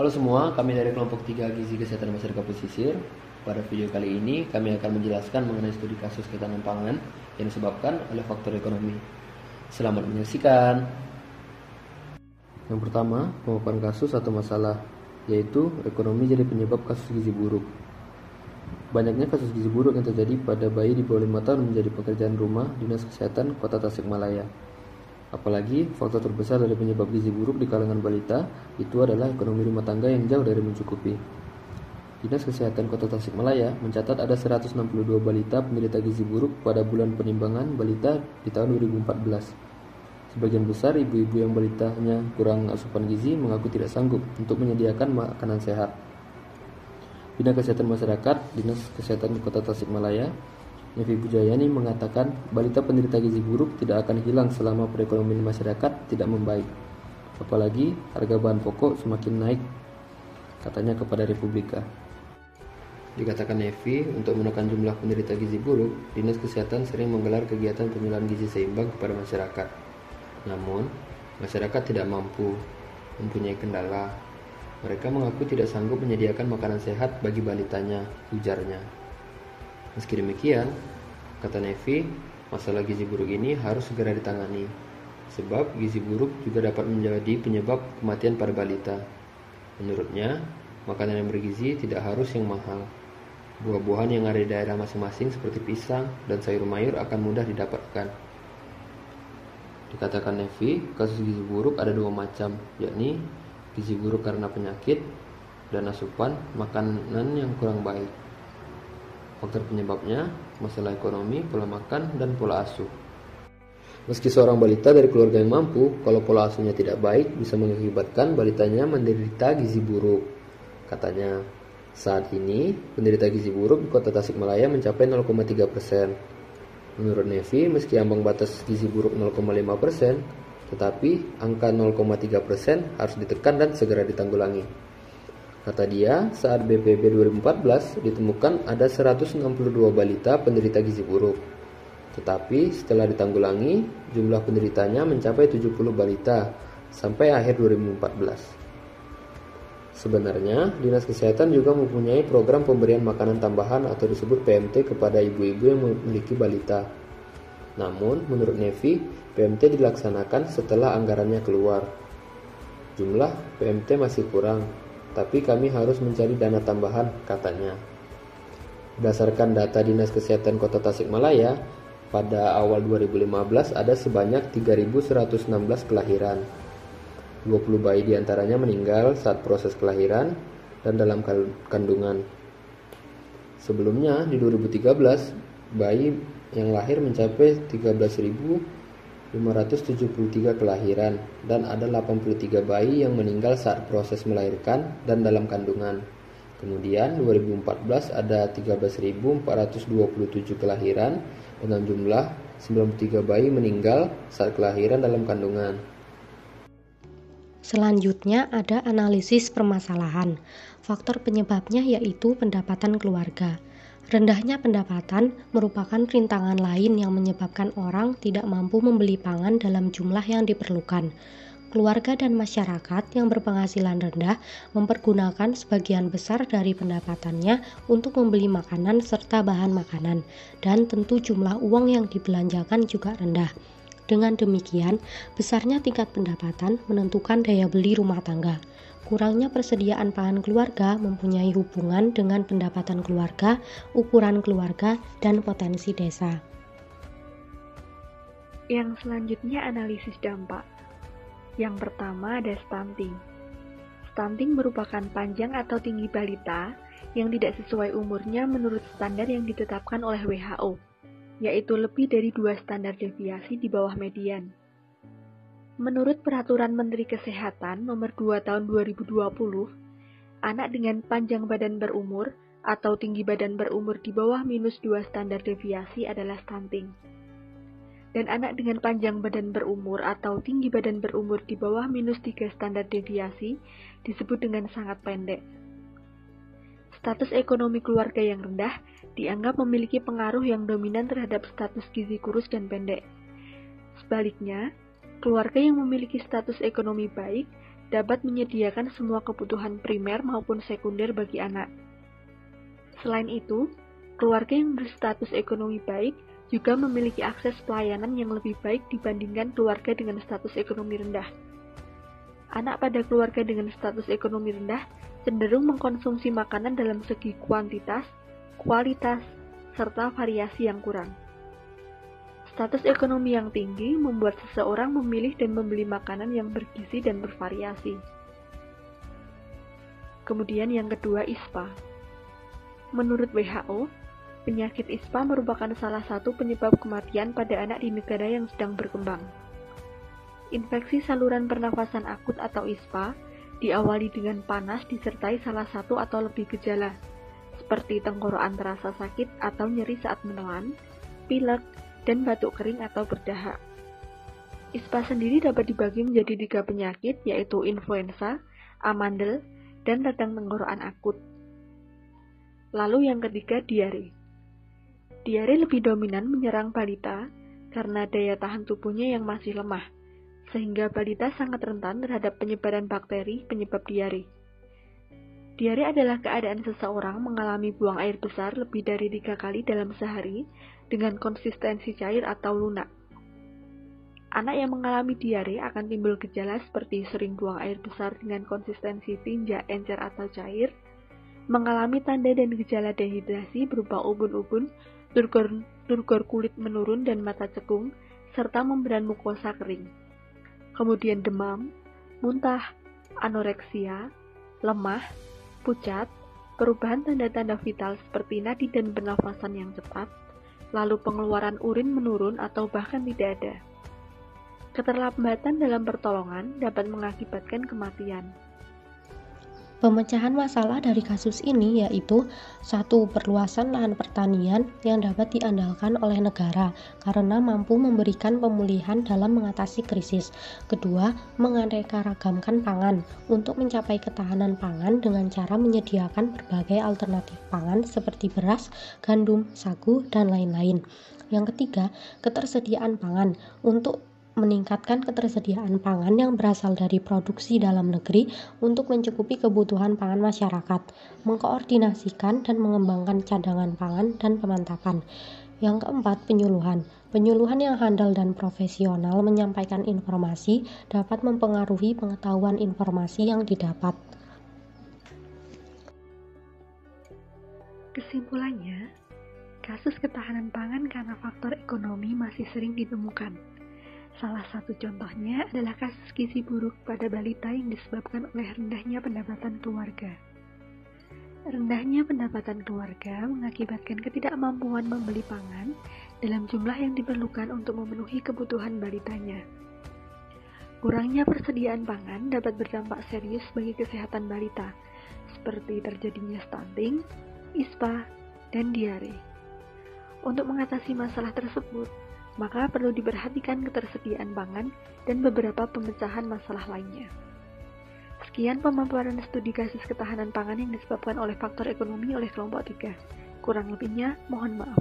Halo semua, kami dari kelompok 3 Gizi Kesehatan Masyarakat Pesisir. Pada video kali ini, kami akan menjelaskan mengenai studi kasus ketahanan pangan yang disebabkan oleh faktor ekonomi. Selamat menyaksikan. Yang pertama, pemaparan kasus atau masalah, yaitu ekonomi jadi penyebab kasus gizi buruk. Banyaknya kasus gizi buruk yang terjadi pada bayi di bawah 5 tahun menjadi pekerjaan rumah Dinas Kesehatan Kota Tasikmalaya. Apalagi faktor terbesar dari penyebab gizi buruk di kalangan balita itu adalah ekonomi rumah tangga yang jauh dari mencukupi. Dinas Kesehatan Kota Tasikmalaya mencatat ada 162 balita penderita gizi buruk pada bulan penimbangan balita di tahun 2014. Sebagian besar ibu-ibu yang balitanya kurang asupan gizi mengaku tidak sanggup untuk menyediakan makanan sehat. Bina Kesehatan Masyarakat Dinas Kesehatan Kota Tasikmalaya Nevi Bujayani mengatakan balita penderita gizi buruk tidak akan hilang selama perekonomian masyarakat tidak membaik. Apalagi harga bahan pokok semakin naik, katanya kepada Republika. Dikatakan Nevi, untuk menekan jumlah penderita gizi buruk, Dinas Kesehatan sering menggelar kegiatan penyuluhan gizi seimbang kepada masyarakat. Namun, masyarakat tidak mampu, mempunyai kendala. Mereka mengaku tidak sanggup menyediakan makanan sehat bagi balitanya, ujarnya. Meski demikian, kata Nevi, masalah gizi buruk ini harus segera ditangani, sebab gizi buruk juga dapat menjadi penyebab kematian pada balita. Menurutnya, makanan yang bergizi tidak harus yang mahal. Buah-buahan yang ada di daerah masing-masing seperti pisang dan sayur mayur akan mudah didapatkan. Dikatakan Nevi, kasus gizi buruk ada dua macam, yakni gizi buruk karena penyakit dan asupan makanan yang kurang baik. Faktor penyebabnya, masalah ekonomi, pola makan, dan pola asuh. Meski seorang balita dari keluarga yang mampu, kalau pola asuhnya tidak baik, bisa mengakibatkan balitanya menderita gizi buruk. Katanya, saat ini, penderita gizi buruk di Kota Tasikmalaya mencapai 0,3%. Menurut Nevi, meski ambang batas gizi buruk 0,5%, tetapi angka 0,3% harus ditekan dan segera ditanggulangi. Kata dia, saat BPB 2014 ditemukan ada 162 balita penderita gizi buruk. Tetapi setelah ditanggulangi, jumlah penderitanya mencapai 70 balita sampai akhir 2014. Sebenarnya, Dinas Kesehatan juga mempunyai program pemberian makanan tambahan atau disebut PMT kepada ibu-ibu yang memiliki balita. Namun, menurut Nevi, PMT dilaksanakan setelah anggarannya keluar. Jumlah PMT masih kurang, tapi kami harus mencari dana tambahan, katanya. Berdasarkan data Dinas Kesehatan Kota Tasikmalaya, pada awal 2015 ada sebanyak 3.116 kelahiran. 20 bayi diantaranya meninggal saat proses kelahiran dan dalam kandungan. Sebelumnya, di 2013, bayi yang lahir mencapai 13.573 kelahiran dan ada 83 bayi yang meninggal saat proses melahirkan dan dalam kandungan. Kemudian 2014 ada 13.427 kelahiran dengan jumlah 93 bayi meninggal saat kelahiran dalam kandungan. Selanjutnya ada analisis permasalahan. Faktor penyebabnya yaitu pendapatan keluarga. Rendahnya pendapatan merupakan rintangan lain yang menyebabkan orang tidak mampu membeli pangan dalam jumlah yang diperlukan. Keluarga dan masyarakat yang berpenghasilan rendah mempergunakan sebagian besar dari pendapatannya untuk membeli makanan serta bahan makanan, dan tentu jumlah uang yang dibelanjakan juga rendah. Dengan demikian, besarnya tingkat pendapatan menentukan daya beli rumah tangga. Kurangnya persediaan pangan keluarga mempunyai hubungan dengan pendapatan keluarga, ukuran keluarga, dan potensi desa. Yang selanjutnya analisis dampak. Yang pertama ada stunting. Stunting merupakan panjang atau tinggi balita yang tidak sesuai umurnya menurut standar yang ditetapkan oleh WHO, yaitu lebih dari 2 standar deviasi di bawah median. Menurut Peraturan Menteri Kesehatan Nomor 2 Tahun 2020, anak dengan panjang badan berumur atau tinggi badan berumur di bawah -2 standar deviasi adalah stunting. Dan anak dengan panjang badan berumur atau tinggi badan berumur di bawah -3 standar deviasi disebut dengan sangat pendek. Status ekonomi keluarga yang rendah dianggap memiliki pengaruh yang dominan terhadap status gizi kurus dan pendek. Sebaliknya, keluarga yang memiliki status ekonomi baik dapat menyediakan semua kebutuhan primer maupun sekunder bagi anak. Selain itu, keluarga yang berstatus ekonomi baik juga memiliki akses pelayanan yang lebih baik dibandingkan keluarga dengan status ekonomi rendah. Anak pada keluarga dengan status ekonomi rendah cenderung mengkonsumsi makanan dalam segi kuantitas, kualitas, serta variasi yang kurang. Status ekonomi yang tinggi membuat seseorang memilih dan membeli makanan yang bergizi dan bervariasi. Kemudian yang kedua, ISPA. Menurut WHO, penyakit ISPA merupakan salah satu penyebab kematian pada anak di negara yang sedang berkembang. Infeksi saluran pernafasan akut atau ISPA diawali dengan panas disertai salah satu atau lebih gejala, seperti tenggorokan terasa sakit atau nyeri saat menelan, pilek, dan batuk kering atau berdahak. ISPA sendiri dapat dibagi menjadi 3 penyakit, yaitu influenza, amandel, dan radang tenggorokan akut. Lalu yang ketiga, diare. Diare lebih dominan menyerang balita karena daya tahan tubuhnya yang masih lemah, sehingga balita sangat rentan terhadap penyebaran bakteri penyebab diare. Diare adalah keadaan seseorang mengalami buang air besar lebih dari 3 kali dalam sehari dengan konsistensi cair atau lunak. Anak yang mengalami diare akan timbul gejala seperti sering buang air besar dengan konsistensi tinja, encer, atau cair, mengalami tanda dan gejala dehidrasi berupa ubun-ubun, turgor kulit menurun dan mata cekung, serta membran mukosa kering. Kemudian demam, muntah, anoreksia, lemah, pucat, perubahan tanda-tanda vital seperti nadi dan pernafasan yang cepat, lalu pengeluaran urin menurun atau bahkan tidak ada. Keterlambatan dalam pertolongan dapat mengakibatkan kematian. Pemecahan masalah dari kasus ini yaitu 1. Perluasan lahan pertanian yang dapat diandalkan oleh negara karena mampu memberikan pemulihan dalam mengatasi krisis. 2. Menganeka-ragamkan pangan untuk mencapai ketahanan pangan dengan cara menyediakan berbagai alternatif pangan seperti beras, gandum, sagu, dan lain-lain. Yang ketiga, ketersediaan pangan untuk meningkatkan ketersediaan pangan yang berasal dari produksi dalam negeri untuk mencukupi kebutuhan pangan masyarakat, mengkoordinasikan dan mengembangkan cadangan pangan dan pemantapan. Yang keempat, penyuluhan. Penyuluhan yang handal dan profesional menyampaikan informasi dapat mempengaruhi pengetahuan informasi yang didapat. Kesimpulannya, kasus ketahanan pangan karena faktor ekonomi masih sering ditemukan. Salah satu contohnya adalah kasus gizi buruk pada balita yang disebabkan oleh rendahnya pendapatan keluarga. Rendahnya pendapatan keluarga mengakibatkan ketidakmampuan membeli pangan dalam jumlah yang diperlukan untuk memenuhi kebutuhan balitanya. Kurangnya persediaan pangan dapat berdampak serius bagi kesehatan balita, seperti terjadinya stunting, ISPA, dan diare. Untuk mengatasi masalah tersebut, maka perlu diperhatikan ketersediaan pangan dan beberapa pemecahan masalah lainnya. Sekian pemaparan studi kasus ketahanan pangan yang disebabkan oleh faktor ekonomi oleh kelompok 3. Kurang lebihnya, mohon maaf.